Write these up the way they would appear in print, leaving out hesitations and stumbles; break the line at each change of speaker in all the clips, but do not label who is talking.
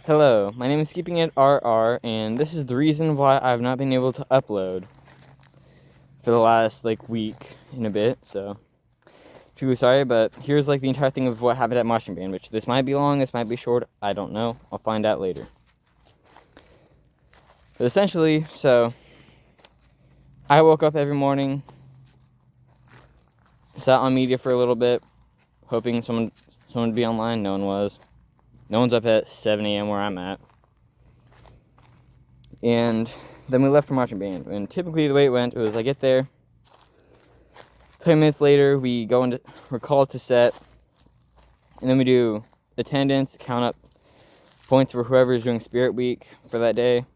Hello, my name is Keeping It RR, and this is the reason why I've not been able to upload for the last, week and a bit, so truly sorry, but here's, the entire thing of what happened at Marching Band, which this might be long, this might be short, I don't know, I'll find out later. But essentially, I woke up every morning, sat on media for a little bit, hoping someone would be online. No one was. No one's up at 7 a.m. where I'm at. And then we left for Marching Band. And typically the way it went was I get there, 10 minutes later we're called to set, and then we do attendance, count up points for whoever's doing Spirit Week for that day.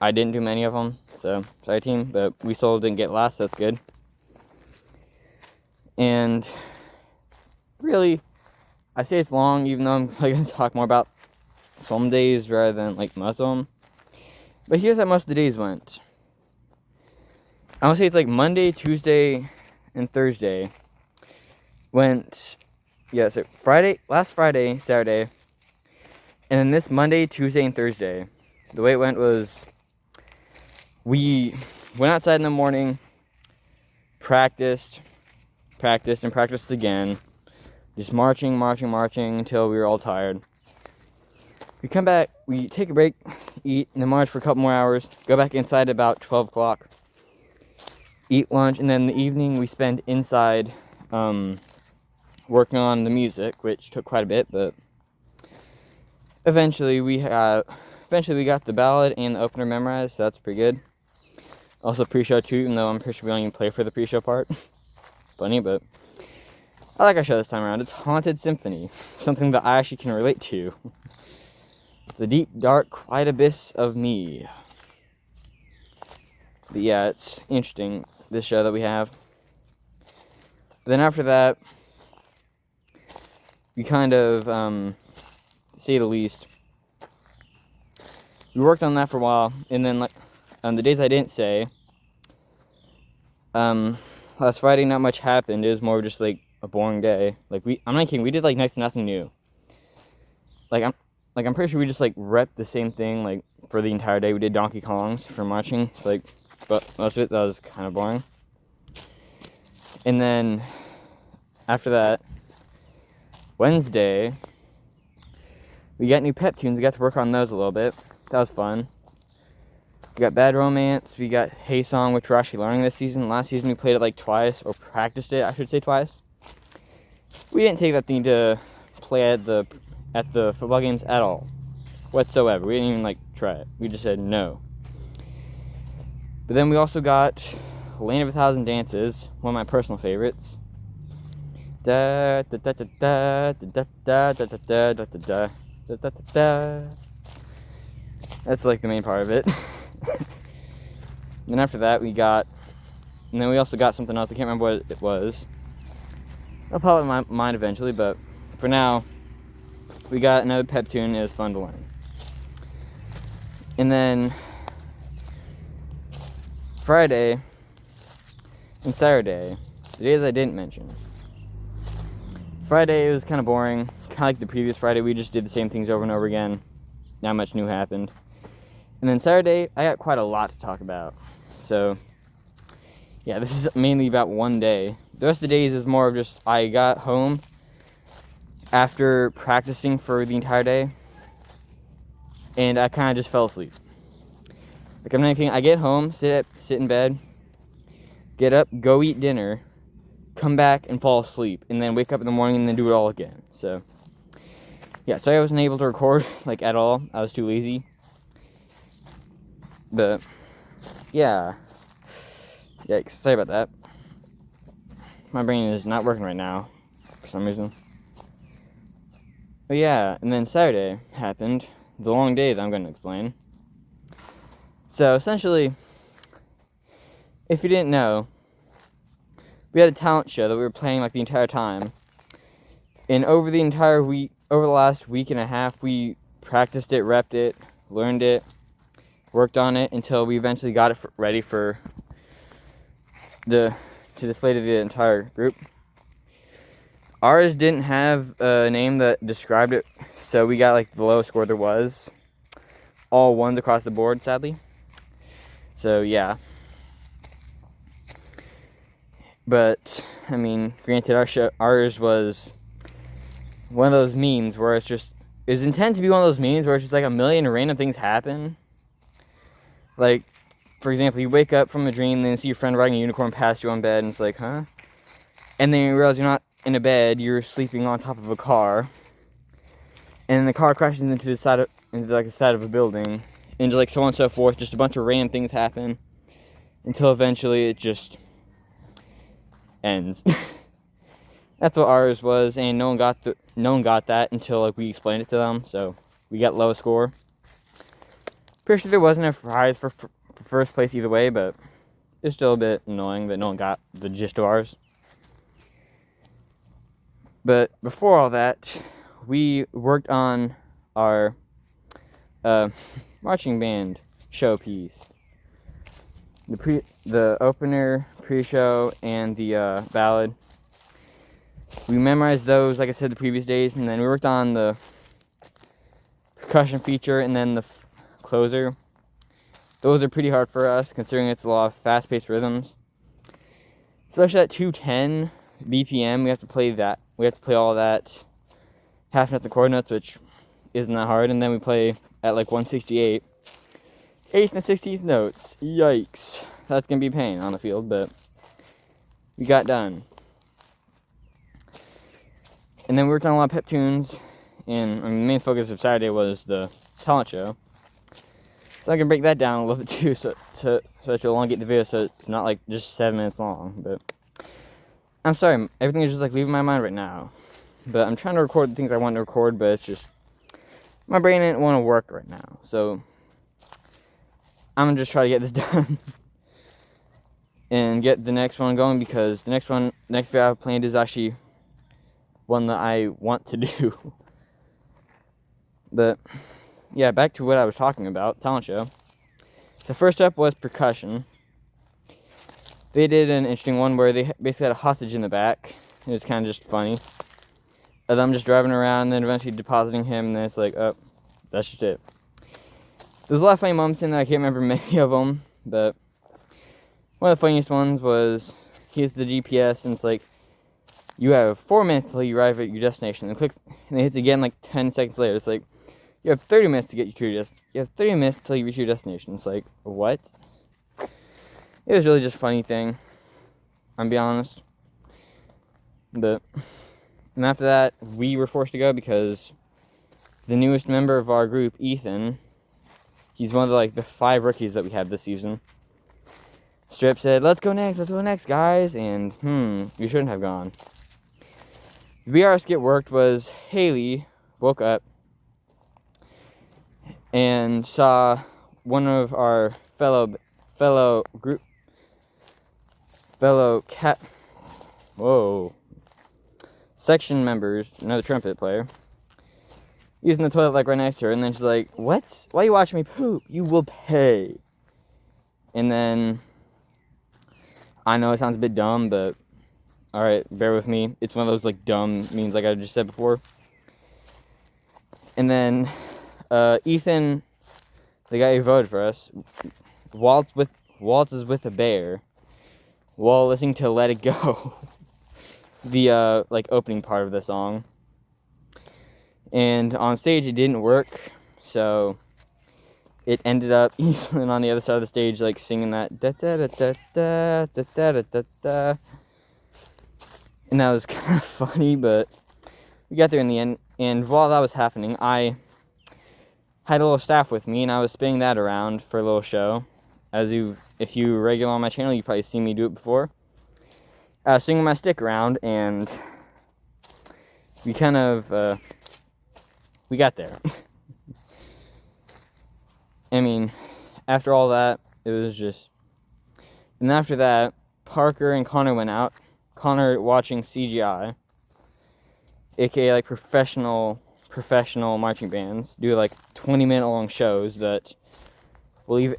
I didn't do many of them, so sorry team, but we still didn't get last, so that's good. And really, I say it's long, even though I'm going to talk more about some days rather than most of them. But here's how most of the days went. I want to say it's Monday, Tuesday, and Thursday went, so last Friday, Saturday, and then this Monday, Tuesday, and Thursday, the way it went was we went outside in the morning, practiced again, just marching until we were all tired. We come back, we take a break, eat, and then march for a couple more hours, go back inside about 12 o'clock, eat lunch, and then in the evening we spend inside working on the music, which took quite a bit, but eventually we got the ballad and the opener memorized, so that's pretty good. Also pre-show too, even though I'm pretty sure we don't even play for the pre-show part. Funny, but I like our show this time around. It's Haunted Symphony, something that I actually can relate to. The deep, dark, quiet abyss of me. But yeah, it's interesting, this show that we have. But then after that, we kind of, to say the least, we worked on that for a while, and then on the days I didn't say, last Friday not much happened. It was more just a boring day. I'm not kidding, we did next to nothing new. I'm pretty sure we just repped the same thing for the entire day. We did Donkey Kongs for marching, but most of it that was kind of boring. And then after that, Wednesday, we got new pep tunes. We got to work on those a little bit. That was fun. We got Bad Romance. We got Hey Song, which we're actually learning this season. Last season we played it twice, or practiced it, I should say twice. We didn't take that thing to play at the football games at all, whatsoever. We didn't even try it. We just said no. But then we also got Land of a Thousand Dances, one of my personal favorites. Da da da da da da da da da da da da da da da. That's the main part of it. Then after that we also got something else. I can't remember what it was. I'll pop it in my mind eventually, but for now, we got another pep tune. It was fun to learn. And then Friday and Saturday, the days I didn't mention. Friday, it was kind of boring. Kind of like the previous Friday, we just did the same things over and over again. Not much new happened. And then Saturday, I got quite a lot to talk about. So, yeah, this is mainly about one day. The rest of the days is more of just, I got home after practicing for the entire day, and I kind of just fell asleep. I'm not kidding. I get home, sit in bed, get up, go eat dinner, come back and fall asleep, and then wake up in the morning and then do it all again. So, yeah, sorry I wasn't able to record, at all. I was too lazy. But, yeah. Yikes, sorry about that. My brain is not working right now, for some reason. But yeah, and then Saturday happened. The long day that I'm going to explain. So, essentially, if you didn't know, we had a talent show that we were playing the entire time. And over the last week and a half, we practiced it, repped it, learned it, worked on it until we eventually got it ready to display to the entire group. Ours didn't have a name that described it So we got like the lowest score there was. All ones across the board, sadly. So yeah. But I mean, granted, ours was one of those memes where it was intended to be one of those memes where it's just like a million random things happen. Like, for example, you wake up from a dream, then you see your friend riding a unicorn past you on bed, and it's like, huh? And then you realize you're not in a bed, you're sleeping on top of a car. And the car crashes into the side of a building, and just like so on and so forth. Just a bunch of random things happen until eventually it just ends. That's what ours was, and no one got that until like we explained it to them. So we got lowest score. Pretty sure there wasn't a prize for first place either way, but it's still a bit annoying that no one got the gist of ours. But before all that, we worked on our marching band showpiece. The opener, pre-show, and the ballad. We memorized those, like I said, the previous days, and then we worked on the percussion feature and then the closer. Those are pretty hard for us, considering it's a lot of fast-paced rhythms. Especially at 210 BPM, we have to play that. We have to play all that half notes and quarter notes, which isn't that hard. And then we play at like 168, 8th and 16th notes. Yikes! That's gonna be a pain on the field, but we got done. And then we worked on a lot of pep tunes, and the main focus of Saturday was the talent show. So I can break that down a little bit too, so that you'll elongate the video, so it's not like just 7 minutes long. But I'm sorry, everything is just like leaving my mind right now. But I'm trying to record the things I want to record, but it's just my brain didn't want to work right now. So I'm gonna just try to get this done and get the next one going, because the next video I have planned is actually one that I want to do. But yeah, back to what I was talking about, talent show. The first up was percussion. They did an interesting one where they basically had a hostage in the back. It was kind of just funny. Of them just driving around and then eventually depositing him, and then it's like, oh, that's just it. There's a lot of funny moments in there. I can't remember many of them, but one of the funniest ones was he hits the GPS and it's like, you have 4 minutes until you arrive at your destination. And it hits again like 10 seconds later. It's like, you have 30 minutes to get to your You have 30 minutes until you reach your destination. It's like, what? It was really just a funny thing. I'm being honest. And after that, we were forced to go because the newest member of our group, Ethan, he's one of the 5 rookies that we had this season. Strip said, let's go next, guys. And, we shouldn't have gone. The BR skit worked was Haley woke up and saw one of our fellow section members, another trumpet player, using the toilet right next to her, and then she's like, what? Why are you watching me poop? You will pay. And then, I know it sounds a bit dumb, but alright, bear with me. It's one of those dumb memes like I just said before. And then Ethan, the guy who voted for us, waltzes with a bear while listening to Let It Go, the opening part of the song. And on stage it didn't work, so it ended up Eastland on the other side of the stage singing that da da da da da da da da da. And that was kind of funny, but we got there in the end. And while that was happening, I had a little staff with me, and I was spinning that around for a little show. If you regular on my channel, you've probably seen me do it before. I was swinging my stick around, and we kind of, we got there. I mean, after all that, it was just... And after that, Parker and Connor went out. Connor watching CGI, aka professional marching bands, do 20-minute long shows that will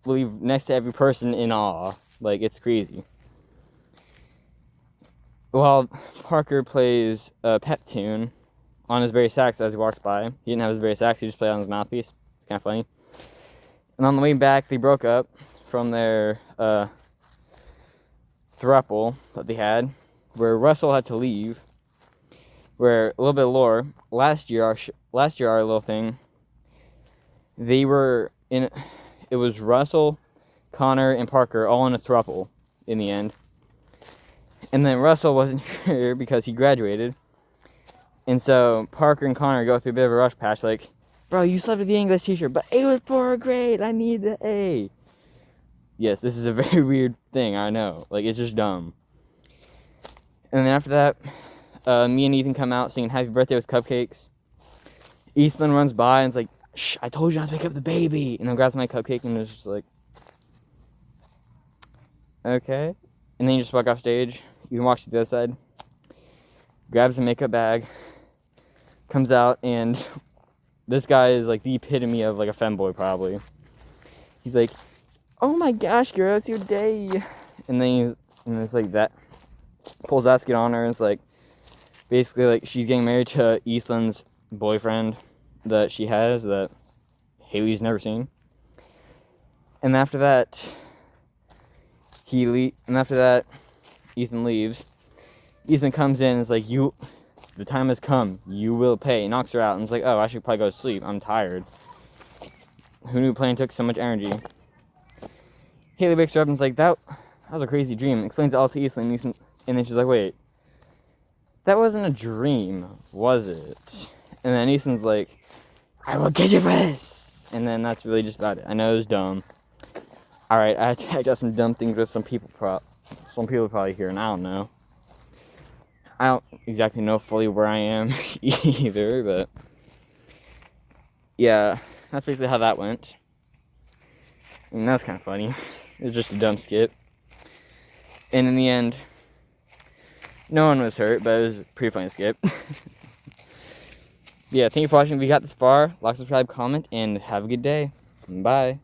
leave next to every person in awe. It's crazy. While Parker plays a pep tune, on his berry sax as he walks by. He didn't have his berry sax, he just played on his mouthpiece. It's kind of funny. And on the way back, they broke up from their throuple that they had, where Russell had to leave. Where, a little bit of lore, last year our little thing, they were in, it was Russell, Connor, and Parker all in a throuple in the end. And then Russell wasn't here because he graduated. And so Parker and Connor go through a bit of a rush patch, like, bro, you slept with the English teacher, but A was for a grade, I need the A. Yes, this is a very weird thing, I know. Like, it's just dumb. And then after that, me and Ethan come out singing Happy Birthday with cupcakes. Ethan runs by and is like, shh, I told you not to pick up the baby. And then grabs my cupcake and is just like, okay. And then you just walk off stage. You can walk to the other side. Grabs a makeup bag. Comes out, and this guy is like the epitome of like a femboy probably. He's like, oh my gosh, girl, it's your day. And then it's like that. Pulls basket on her, and it's like, basically like she's getting married to Eastland's boyfriend that she has that Haley's never seen. And after that, Ethan leaves. Ethan comes in and is like, the time has come, you will pay. He knocks her out and is like, oh, I should probably go to sleep, I'm tired. Who knew playing took so much energy? Haley wakes her up and is like, that was a crazy dream. Explains it all to Eastland, and then she's like, wait, that wasn't a dream, was it? And then Easton's like, I will get you for this! And then that's really just about it. I know it was dumb. Alright, I got some dumb things with some people probably here, and I don't know. I don't exactly know fully where I am either, but yeah, that's basically how that went. And that was kind of funny. It was just a dumb skit. And in the end, no one was hurt, but it was a pretty funny skit. Yeah, thank you for watching. If you got this far, like, subscribe, comment, and have a good day. Bye.